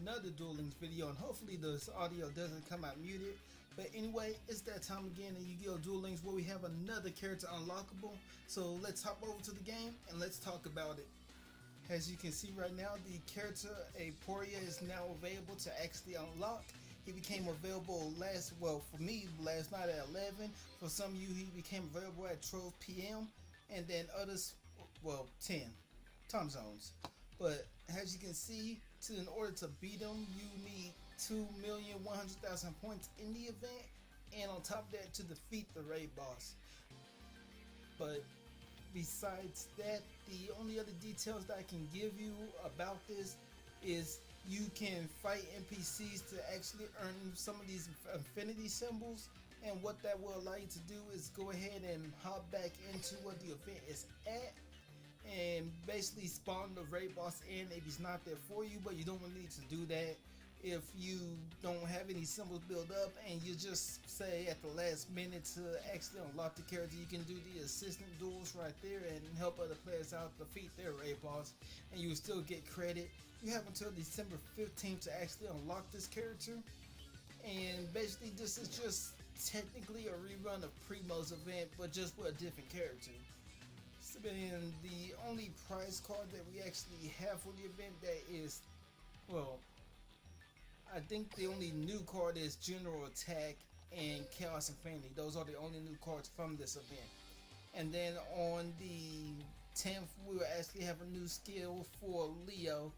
another Duel Links video, and hopefully this audio doesn't come out muted. But anyway, it's that time again in Yu-Gi-Oh! Duel Links where we have another character unlockable. So let's hop over to the game and let's talk about it. As you can see right now, the character Aporia is now available to actually unlock. He became available for me, last night at 11. For some of you, he became available at 12 p.m. And then others, 10 time zones. But as you can see, in order to beat him, you need 2,100,000 points in the event, and on top of that, to defeat the raid boss. But besides that, the only other details that I can give you about this is you can fight NPCs to actually earn some of these infinity symbols, and what that will allow you to do is go ahead and hop back into what the event is at and basically spawn the raid boss in if he's not there for you. But you don't really need to do that if you don't have any symbols built up and you just say at the last minute to actually unlock the character. You can do the assistant duels right there and help other players out defeat their raid boss, and you will still get credit. You have until December 15th to actually unlock this character, and basically this is just technically a rerun of Primo's event, but just with a different character. And the only prize card that we actually have for the event that is, I think the only new card is General Attack and Chaos Infinity. Those are the only new cards from this event. And then on the 10th, we will actually have a new skill for Leo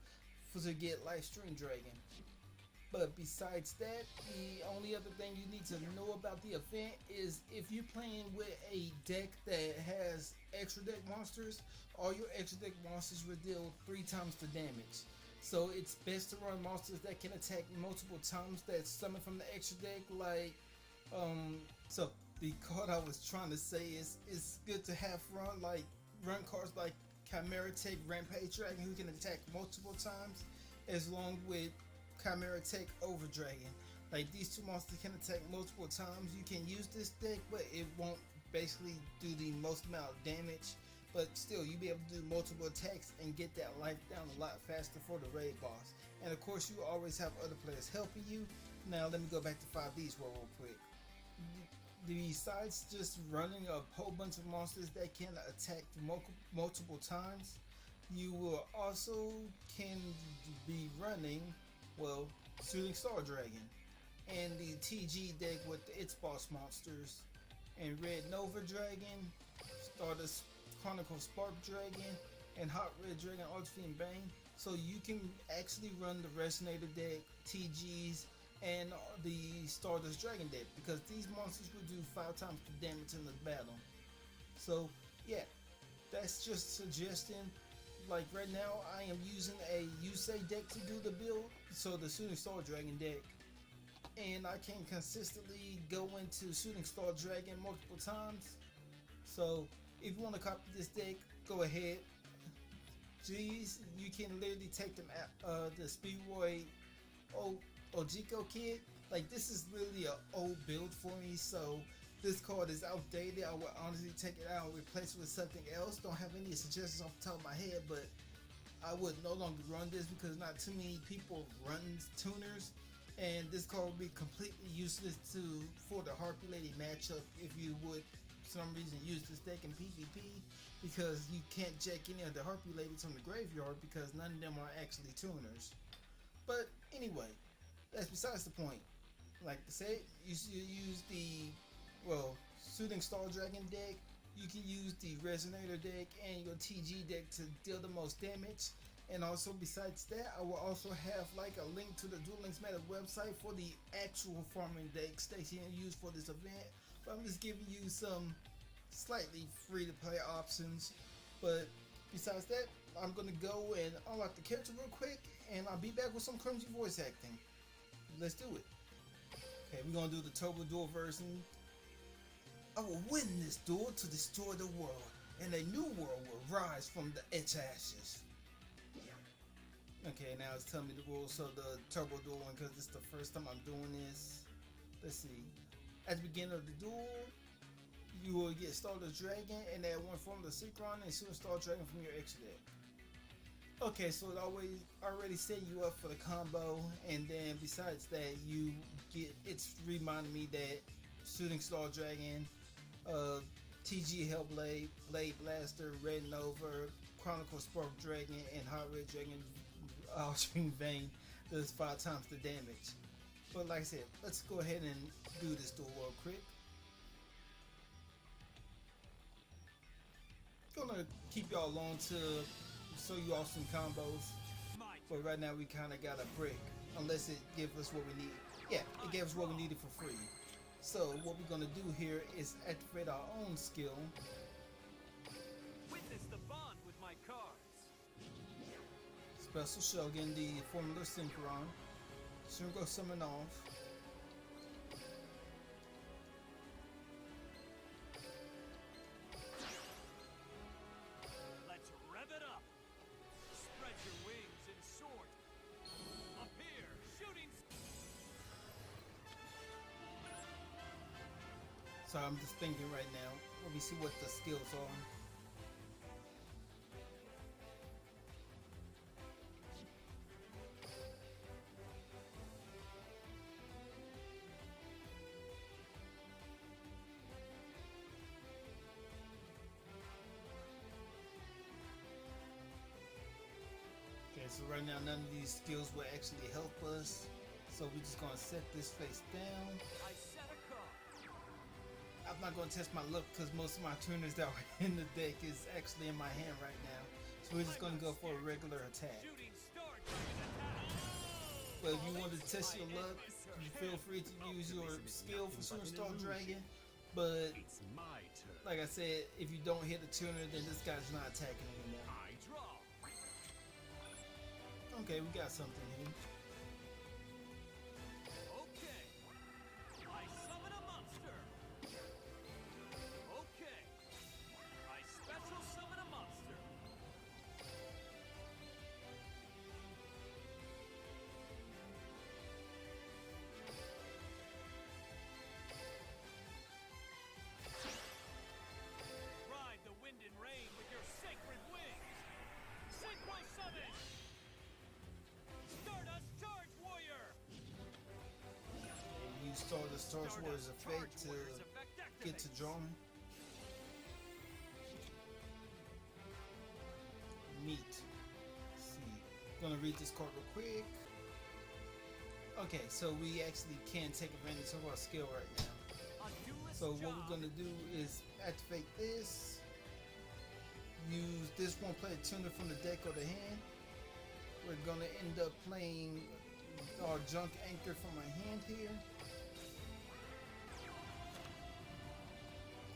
to get Life Stream Dragon. But besides that, the only other thing you need to know about the event is if you're playing with a deck that has extra deck monsters, all your extra deck monsters will deal 3 times the damage. So it's best to run monsters that can attack multiple times that summon from the extra deck. So the card I was trying to say is it's good to have run cards like Chimera Tech Rampage Dragon, who can attack multiple times, as long with Chimera Tech Over Dragon. Like, these two monsters can attack multiple times. You can use this deck, but it won't basically do the most amount of damage. But still, you'll be able to do multiple attacks and get that life down a lot faster for the raid boss. And of course, you always have other players helping you. Now, let me go back to 5Ds real quick. Besides just running a whole bunch of monsters that can attack multiple times, you will also can be running, Shooting Star Dragon and the TG deck with its boss monsters, and Red Nova Dragon, Stardust Chronicle Spark Dragon, and Hot Red Dragon Ultimate Bane. So you can actually run the Resonator deck, TGs, and the Stardust Dragon deck, because these monsters will do 5 times the damage in the battle. So yeah, that's just suggesting. Like right now, I am using a Yusei deck to do the build, so the Shooting Star Dragon deck, and I can consistently go into Shooting Star Dragon multiple times. So if you want to copy this deck, go ahead. Geez, you can literally take them at the Speedway Ojiko kit. Like, this is really an old build for me, so this card is outdated. I would honestly take it out and replace it with something else. Don't have any suggestions off the top of my head, but I would no longer run this because not too many people run tuners, and this card would be completely useless for the Harpy Lady matchup if you would for some reason use this deck in PvP, because you can't jack any of the Harpy Ladies from the graveyard because none of them are actually tuners. But anyway, that's besides the point. Like I said, you should use the Shooting Star Dragon deck. You can use the Resonator deck and your TG deck to deal the most damage. And also, besides that, I will also have a link to the Duel Links Meta website for the actual farming decks that you can use for this event. But I'm just giving you some slightly free to play options. But besides that, I'm gonna go and unlock the character real quick, and I'll be back with some cringy voice acting. Let's do it. Okay, we're gonna do the Turbo Duel version. I will win this duel to destroy the world, and a new world will rise from the its ashes. Okay, now it's telling me the rules of the Turbo Duel one, because this is the first time I'm doing this. Let's see. At the beginning of the duel, you will get Stardust Dragon and add 1 form of the Synchron and Shooting Star Dragon from your extra deck. Okay, so it always already set you up for the combo, and then besides that, you get it's reminding me that Shooting Star Dragon, uh, TG Hellblade, Blade Blaster, Red Nova, Chronicle Spark Dragon, and Hot Red Dragon Altering Vein does 5 times the damage. But like I said, let's go ahead and do this duel real quick. Gonna keep y'all along to show you all some combos. But right now we kind of got a break, unless it gives us what we need. Yeah, it gave us what we needed for free. So what we're gonna do here is activate our own skill. Witness the bond with my cards. Special Shogun, the Formula Synchron. Synchro Summon off. Let's rev it up. Spread your wings and soar. Up here, shooting. So I'm just thinking right now. Let me see what the skills are. Okay, so right now none of these skills will actually help us. So we're just gonna set this face down. I set a card. I'm not gonna test my luck because most of my tuners that were in the deck is actually in my hand right now. So we're just gonna go for a regular attack. Shooting star dragon attack. But if you want to test your luck, you feel free to use your skill for Shooting Star Dragon. But It's my turn. like I said, if you don't hit a tuner, then this guy's not attacking anymore. I draw. Okay, we got something here. Okay. I summon a monster. Okay. I special summon a monster. Ride the wind and rain with your sacred wings. Synchro summon. Stardust charge warrior. And use Stardust Charge Warrior's effect to get to drawing. Neat. Let's see. Gonna read this card real quick. Okay, so we actually can take advantage of our skill right now. So what we're gonna do is activate this. Use this one, play a tuner from the deck or the hand. We're gonna end up playing our junk anchor from my hand here.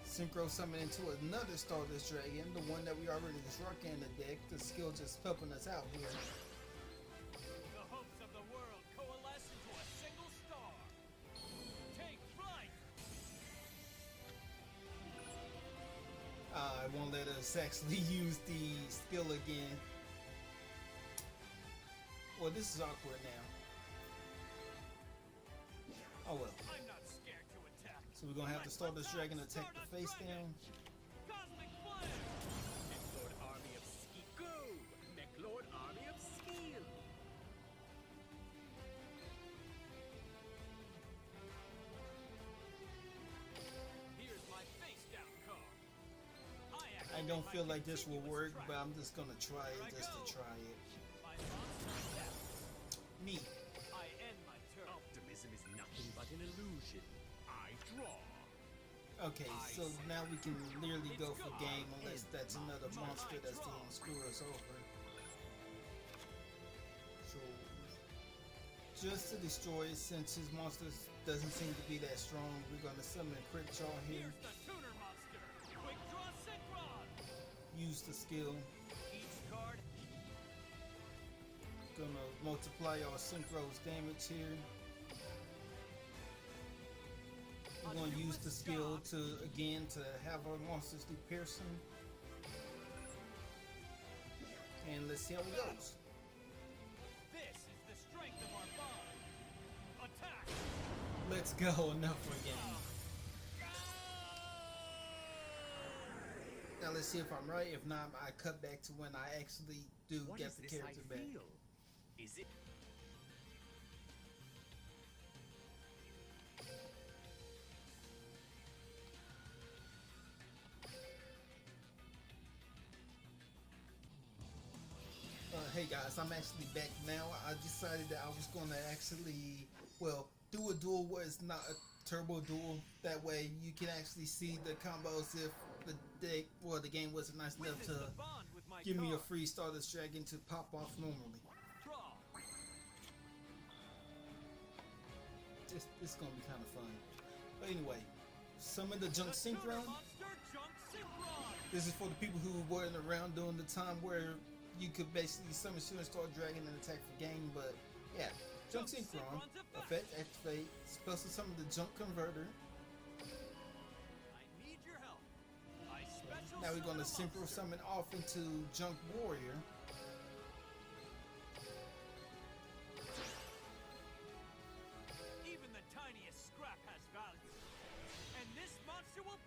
Synchro summon into another Stardust Dragon, the one that we already struck in the deck. The skill just helping us out here. The hopes of the world coalesce into a single star. Take flight. It won't let us actually use the skill again. Well, this is awkward now. Oh well. I'm not scared to attack. So we're gonna have to start this dragon attack the face down. Cosmic flare. MechLord Army of Ski. Go! MechLord Army of Steel. Here's my face down card. I don't feel like this will work, but I'm just gonna try it just to try it. My monster death. Neat. I end my turn. Optimism is nothing but an illusion. I draw. Okay, so now we can literally go for game unless that's another monster that's gonna screw us over. So, just to destroy it, since his monster doesn't seem to be that strong, we're gonna summon Crit Jaw here. Here's the tuner monster. Quick draw synchron. Use the skill. Each card. Gonna multiply our Synchro's damage here. We're gonna use the skill to have our monsters do piercing. And let's see how it goes. This is the strength of our bond. Attack. Let's go, enough for a game. Now let's see if I'm right. If not, I cut back to when I actually do What get is the this character I back. feel? Is it? Hey guys, I'm actually back now. I decided that I was going to actually, well, do a duel where it's not a turbo duel. That way you can actually see the combos if the game wasn't nice enough Witness to the bond with my give me a card. free Stardust Dragon to pop off normally. Draw. It's going to be kind of fun. But anyway, summon the Junk The tuner Synchron. monster Junk Synchron. This is for the people who weren't around during the time where you could basically summon Shooting Star Dragon and attack for game, but yeah. Junk Synchron, effect activate, special summon the Junk Converter. I need your help. I special Now we're going to summon a synchro monster. summon off into Junk Warrior. Even the tiniest scrap has value. And this monster will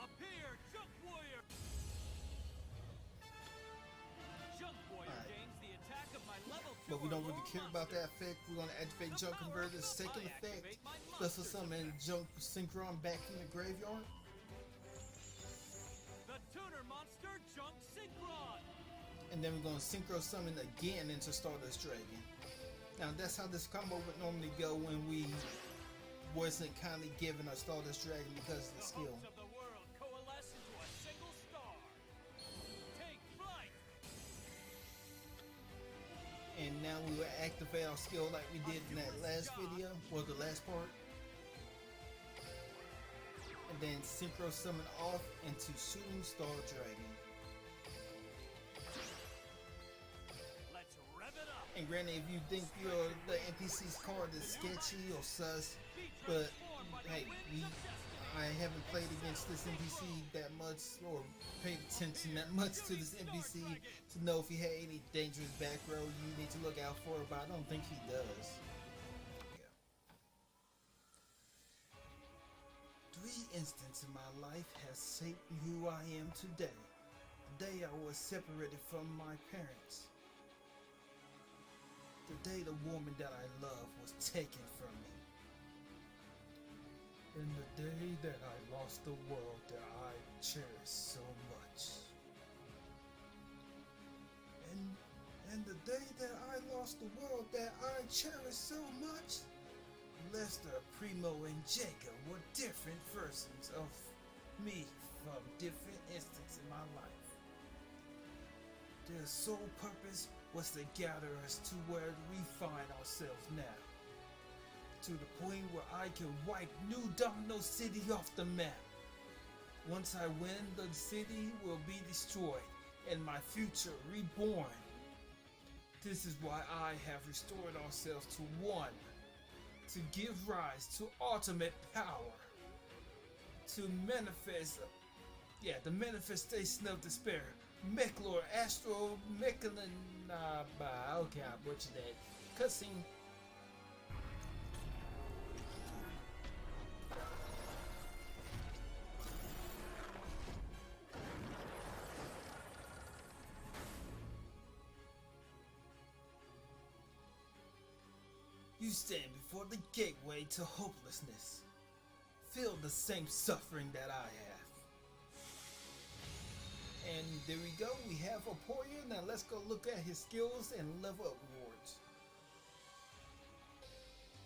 appear. Junk Warrior. Junk Warrior Alright. gains the attack of my level 2 But we don't or really lower care about monster. that effect. We're going to activate The Junk power Converter, of second I effect. activate my Special monster's summon effect. Junk Synchron back in the graveyard. The tuner monster Junk Synchron. And then we're going to synchro summon again into Stardust Dragon. Now that's how this combo would normally go when we wasn't kindly given a Stardust Dragon because of the The skill. hopes of the world coalesce into a single star. Take flight. And now we will activate our skill like we did in that last video, or the last part. And then synchro summon off into Shooting Star Dragon. Let's rev it up. And granted, if you think the NPC's card is sketchy or sus, Be but transformed by the hey, winds of destiny. I haven't played against this NPC that much or paid attention that much to this NPC to know if he had any dangerous back row you need to look out for, but I don't think he does. Yeah. 3 instances in my life has shaped who I am today. The day I was separated from my parents. The day the woman that I love was taken from me. And the day that I lost the world that I cherish so much. And the day that I lost the world that I cherish so much, Lester, Primo, and Jacob were different versions of me from different instances in my life. Their sole purpose was to gather us to where we find ourselves now. To the point where I can wipe New Domino City off the map. Once I win, the city will be destroyed and my future reborn. This is why I have restored ourselves to one. To give rise to ultimate power. To manifest, the manifestation of despair. Mechlor Astro Mechaninaba. Okay, I butchered that. Cussing. You stand before the gateway to hopelessness. Feel the same suffering that I have. And there we go, we have Aporia. Now let's go look at his skills and level up rewards.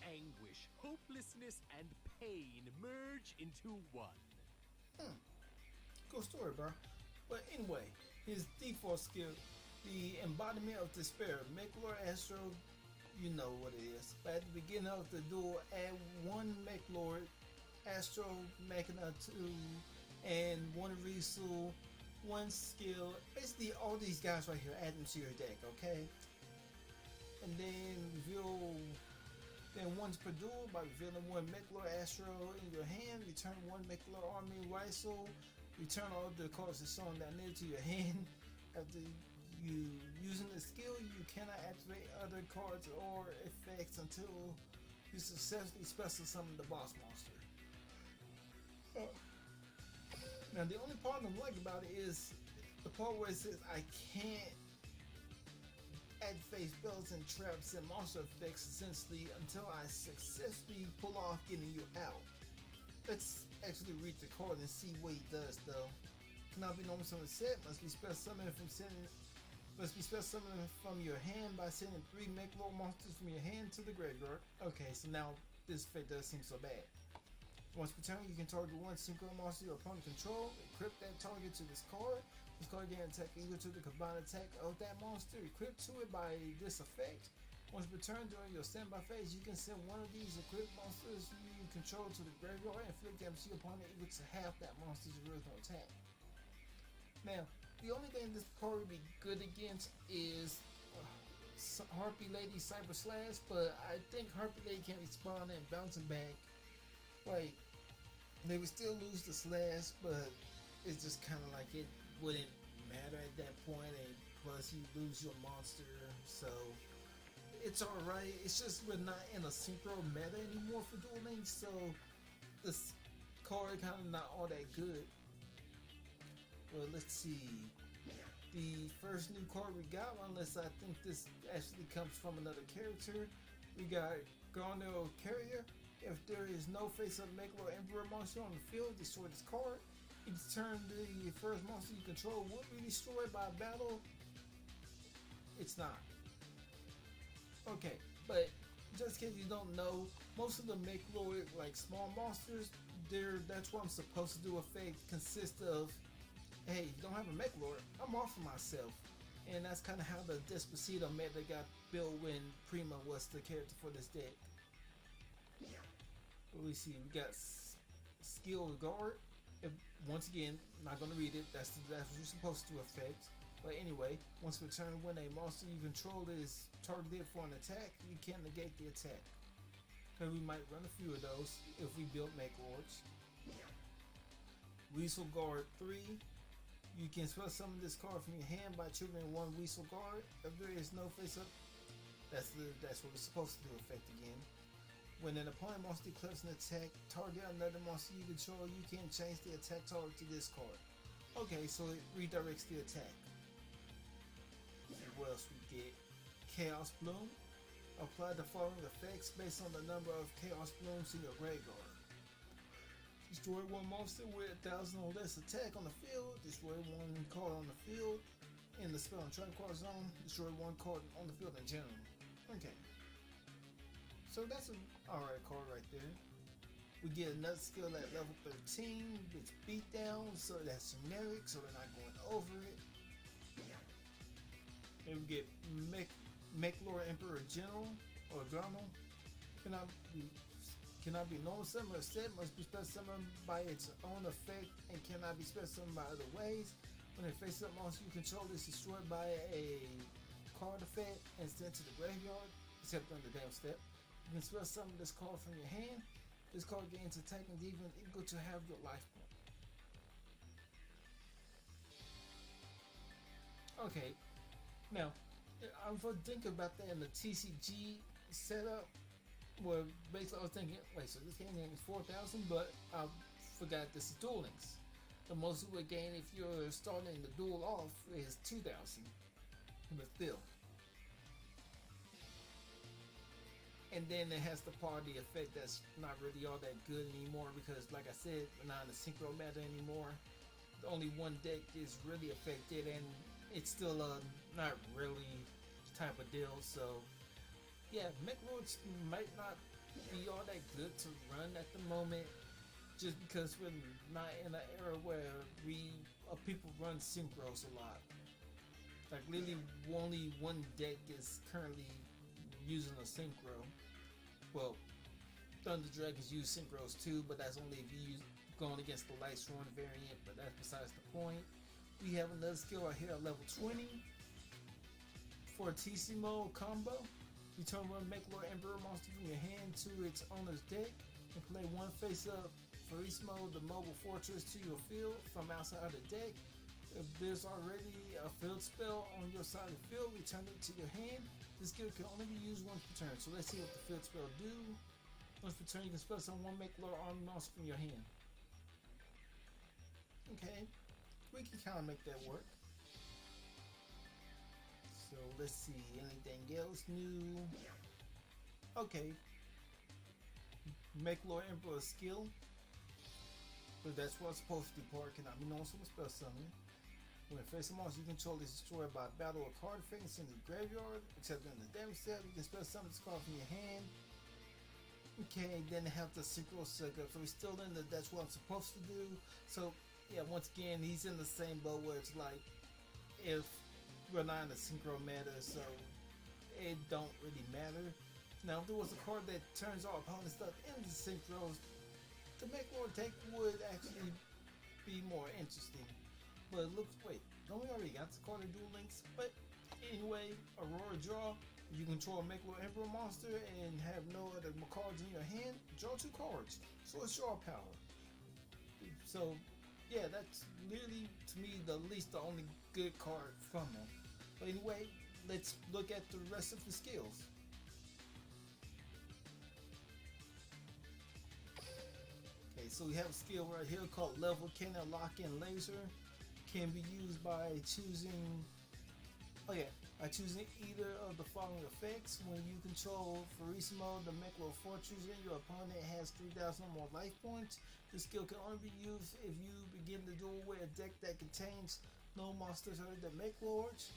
Anguish, hopelessness, and pain merge into one. Cool story, bro. But anyway, his default skill, the embodiment of despair. Mechlor Astro, you know what it is. But at the beginning of the duel, add 1 Mechlor Astro Mechana 2 and 1 Risu, 1 skill. Basically all these guys right here, add them to your deck, okay? And then reveal once per duel by revealing 1 Mechlor Astro in your hand. Return 1 Mechlor Army Risu. Return all the cards that shown down there to your hand. After you using the skill, you cannot activate other cards or effects until you successfully special summon the boss monster. Now the only part I don't like about it is the part where it says I can't activate spells and traps and monster effects essentially until I successfully pull off getting you out. Let's actually read the card and see what he does though. Cannot be normal summon set, must be spell summoned from sending must be spell summoned from your hand by sending 3 make lore monsters from your hand to the graveyard. Okay, so now this effect does seem so bad. Once per turn, you can target one synchro monster your opponent control, equip that target to this card. This card gain attack equal to the combined attack of that monster equipped to it by this effect. Once per turn during your standby phase, you can send one of these equipped monsters you control to the graveyard and inflict damage to your opponent equal to half that monster's original attack. Now, the only thing this card would be good against is Harpy Lady Cyber Slash, but I think Harpy Lady can respond and bouncing back. Like, they would still lose the slash, but it's just kind of like it wouldn't matter at that point, and plus you lose your monster, so it's alright. It's just we're not in a synchro meta anymore for Duel Links, so this card kind of not all that good. Well, let's see. The first new card we got, unless I think this actually comes from another character, we got Garnell Carrier. If there is no face-up Megalor Emperor monster on the field, destroy this card. Each turn, the first monster you control will be destroyed by a battle. It's not. Okay, but just in case you don't know, most of the Megalor, like small monsters, that's what I'm supposed to do effect consists of. Hey, you don't have a Megalor, I'm off for myself. And that's kind of how the Despacito meta got built when Prima was the character for this deck. Let me see, we got Skill Guard. Once again, not going to read it, that's what you're supposed to affect. But anyway, once per turn, when a monster you control is targeted for an attack, you can't negate the attack. Okay, we might run a few of those if we build Megalords. Weasel Guard 3. You can spell summon this card from your hand by triggering one Weasel Guard. If there is no face-up, that's what it's supposed to do effect again. When an opponent monster declares an attack, target another monster you control, you can change the attack target to this card. Okay, so it redirects the attack. What else we get? Chaos Bloom. Apply the following effects based on the number of Chaos Blooms in your graveyard. Destroy one monster with 1,000 or less attack on the field. Destroy one card on the field in the spell and trap card zone. Destroy one card on the field in general. Okay. So that's an alright card right there. We get another skill at level 13. It's beatdown, so that's generic, so we're not going over it. Then we get Megalor Emperor General or Garmo. Cannot be normal summoned or set, must be spell summoned by its own effect and cannot be spell summoned by other ways. When a face up monster you control is destroyed by a card effect and sent to the graveyard, except on the damn step. You can spell summon this card from your hand. This card gains attack and defense equal to half your life point. Okay, now I'm thinking about that in the TCG setup. Well, basically I was thinking, wait, so this game is 4,000, but I forgot this is Duel Links. The most you would gain if you're starting the duel off is 2,000, but still. And then it has the party effect that's not really all that good anymore because, like I said, we're not in the synchro meta anymore. Only one deck is really affected, and it's still a not really type of deal. So, yeah, Megalords might not be all that good to run at the moment, just because we're not in an era where people run synchros a lot. Like literally, only one deck is currently using a synchro. Well, Thunder Dragons use synchros too, but that's only if you going against the Lightsworn variant, but that's besides the point. We have another skill right here at level 20 for a TC mode combo. You turn one Megalor Emperor monster from your hand to its owner's deck and play one face up for each mode the mobile fortress to your field from outside the deck. If there's already a field spell on your side of the field, return it to your hand. This skill can only be used once per turn. So let's see what the field spell do. Once per turn, you can spell summon one Megalor army monster from your hand. Okay, we can kind of make that work. So let's see, anything else new? Okay, make Lord Emperor skill. But that's what I'm supposed to do. Part cannot be known from a spell summon. When facing monsters you control is destroyed by battle or card effects in the graveyard, except in the damage step, you can spell summon this card from your hand. Okay, then they have the synchro sucker, so he's still in the that's what I'm supposed to do. So yeah, once again he's in the same boat where it's like if we're not in the synchro meta, so it don't really matter. Now if there was a card that turns our opponent's stuff into synchros, the Mech Lord take would actually be more interesting. But look, wait, don't we already got the card of Duel Links? But anyway, Aurora draw. You control a Mech Lord Emperor monster and have no other cards in your hand. Draw 2 cards. So it's draw power. So yeah, that's literally to me the least the only good card from them. But anyway, let's look at the rest of the skills. Okay, so we have a skill right here called Level Cannon Lock-In Laser. Can be used by choosing by choosing either of the following effects. When you control Farissimo, the Mech Lord Fortress, and your opponent has 3,000 or more life points. This skill can only be used if you begin the duel with a deck that contains no monsters other than Mech Lords.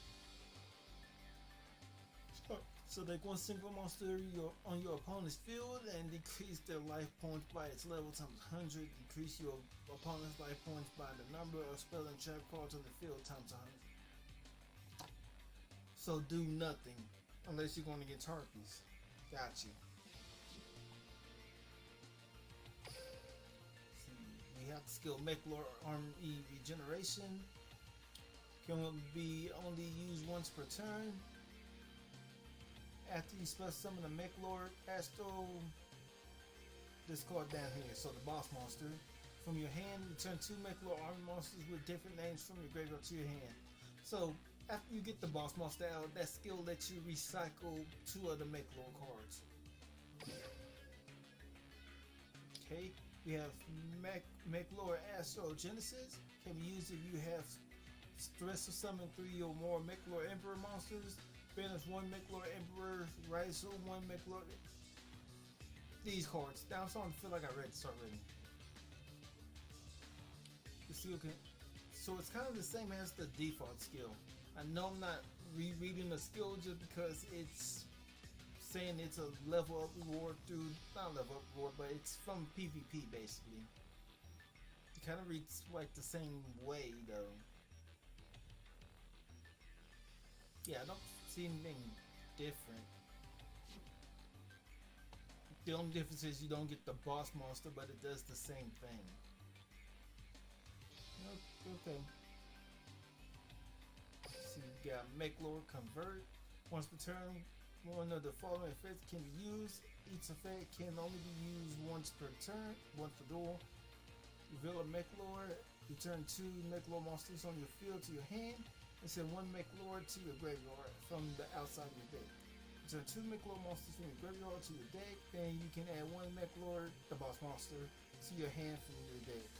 So take one single monster on your opponent's field and decrease their life points by its level times 100. Decrease your opponent's life points by the number of spell and trap cards on the field times 100. So do nothing unless you're going to get Harpies. Got you. We have the skill Mech Lord Army Regeneration. Can be only used once per turn. After you spell summon a Mech Lord Astro, this card down here, so the boss monster, from your hand, return 2 Mech Lord Army monsters with different names from your graveyard to your hand. So after you get the boss monster out, that skill lets you recycle 2 other Mech Lord cards. Okay, we have Mech Lord Astro Genesis. Can be used if you have stress or summon 3 or more Mech Lord Emperor monsters. Banish 1 Mech Lord Emperor, Raizo 1 Mech Lord. These cards. Now I'm starting to feel like I read this already. The skill can, so it's kind of the same as the default skill. I know I'm not rereading the skill just because it's saying it's a level up reward through, not level up reward, but it's from PvP basically. It kind of reads like the same way though. Yeah, I don't see anything different. The only difference is you don't get the boss monster, but it does the same thing. Okay. So you got Mech Lord Convert. Once per turn, one of the following effects can be used. Each effect can only be used once per turn, once per duel. Reveal a Mech Lord. Return 2 Mech Lord monsters on your field to your hand. And send 1 Mech Lord to your graveyard from the outside of your deck. Return 2 Mech Lord monsters from your graveyard to your deck. Then you can add 1 Mech Lord, the boss monster, to your hand from your deck.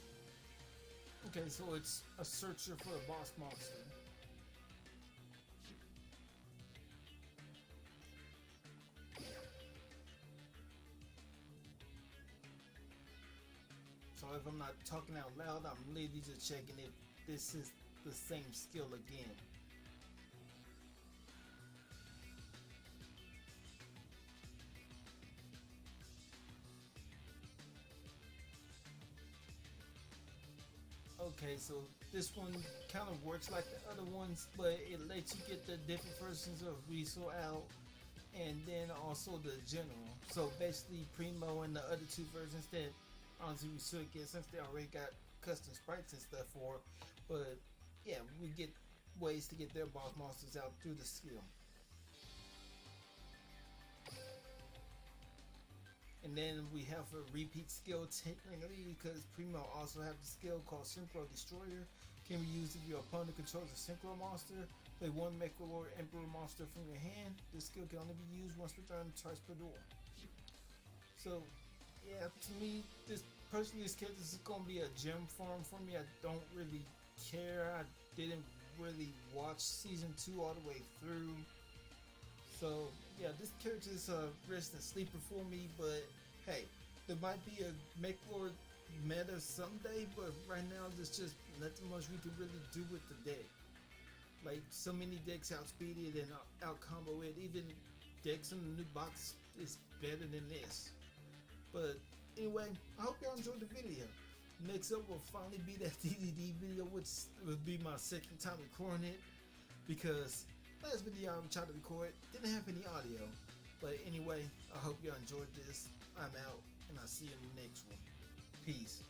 Okay, so it's a searcher for a boss monster. So if I'm not talking out loud, I'm literally just checking if this is the same skill again. Okay, so this one kind of works like the other ones, but it lets you get the different versions of Riso out, and then also the general. So basically Primo and the other 2 versions that honestly we should get since they already got custom sprites and stuff for. But yeah, we get ways to get their boss monsters out through the skill. And then we have a repeat skill technically because Primo also have the skill called Synchro Destroyer. Can be used if your opponent controls a Synchro monster. Play 1 Mech Lord Emperor monster from your hand. This skill can only be used once per turn, twice per duel. So yeah, to me this personally, this character is gonna be a gem farm for me. I don't really care. I didn't really watch season 2 all the way through. So yeah, this character is a rest and sleeper for me. But hey, there might be a MechLord meta someday. But right now, there's just nothing much we can really do with the deck. Like so many decks outspeed it and out combo it. Even decks in the new box is better than this. But anyway, I hope y'all enjoyed the video. Next up will finally be that DDD video, which will be my second time recording it, because last video I tried to record didn't have any audio. But anyway, I hope y'all enjoyed this. I'm out, and I'll see you in the next one. Peace.